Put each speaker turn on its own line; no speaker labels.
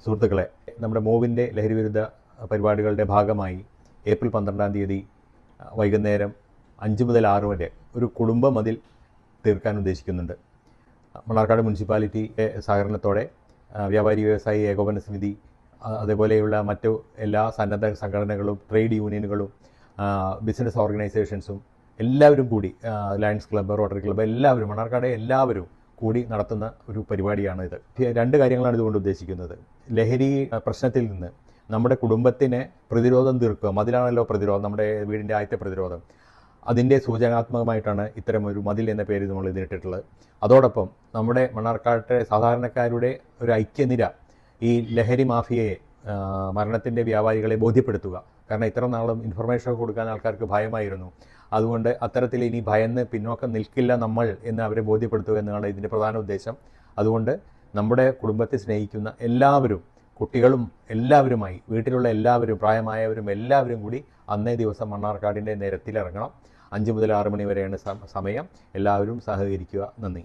സുഹൃത്തുക്കളെ, നമ്മുടെ മോവിൻ്റെ ലഹരിവിരുദ്ധ പരിപാടികളുടെ ഭാഗമായി ഏപ്രിൽ 12-ാം തീയതി വൈകുന്നേരം 5 മുതൽ 6 വരെ ഒരു കുടുംബ മതിൽ തീർക്കാൻ ഉദ്ദേശിക്കുന്നുണ്ട്. മണ്ണാർക്കാട് മുനിസിപ്പാലിറ്റിയുടെ സഹകരണത്തോടെ വ്യാപാരി വ്യവസായി ഏകോപന സമിതി, അതേപോലെയുള്ള മറ്റു എല്ലാ സന്നദ്ധ സംഘടനകളും, ട്രേഡ് യൂണിയനുകളും, ബിസിനസ് ഓർഗനൈസേഷൻസും എല്ലാവരും കൂടി, ലയൺസ് ക്ലബ്ബ്, റോട്ടറി ക്ലബ്ബ്, എല്ലാവരും, മണ്ണാർക്കാട് എല്ലാവരും കൂടി നടത്തുന്ന ഒരു പരിപാടിയാണ് ഇത്. 2 കാര്യങ്ങളാണ് ഇതുകൊണ്ട് ഉദ്ദേശിക്കുന്നത്. ലഹരി പ്രശ്നത്തിൽ നിന്ന് നമ്മുടെ കുടുംബത്തിനെ പ്രതിരോധം തീർക്കുക. മതിലാണല്ലോ പ്രതിരോധം, നമ്മുടെ വീടിൻ്റെ ആദ്യത്തെ പ്രതിരോധം. അതിൻ്റെ സൂചനാത്മകമായിട്ടാണ് ഇത്തരം ഒരു മതിൽ എന്ന പേര് നമ്മൾ ഇതിനിട്ടിട്ടുള്ളത്. അതോടൊപ്പം നമ്മുടെ മണ്ണാർക്കാട്ടെ സാധാരണക്കാരുടെ ഒരു ഐക്യനിര ഈ ലഹരി മാഫിയയെ, മരണത്തിൻ്റെ വ്യാപാരികളെ ബോധ്യപ്പെടുത്തുക. കാരണം ഇത്ര നാളും ഇൻഫർമേഷൻ കൊടുക്കാൻ ആൾക്കാർക്ക് ഭയമായിരുന്നു. അതുകൊണ്ട് അത്തരത്തിൽ ഇനി ഭയന്ന് പിന്നോക്കം നിൽക്കില്ല നമ്മൾ എന്ന് അവരെ ബോധ്യപ്പെടുത്തുക എന്നതാണ് ഇതിൻ്റെ പ്രധാന ഉദ്ദേശം. അതുകൊണ്ട് നമ്മുടെ കുടുംബത്തെ സ്നേഹിക്കുന്ന എല്ലാവരും, കുട്ടികളും എല്ലാവരുമായി, വീട്ടിലുള്ള എല്ലാവരും, പ്രായമായവരും എല്ലാവരും കൂടി അന്നേ ദിവസം മണ്ണാർക്കാടിൻ്റെ നിരത്തിലിറങ്ങണം. 5 മുതൽ 6 മണി വരെയാണ് സമയം. എല്ലാവരും സഹകരിക്കുക. നന്ദി.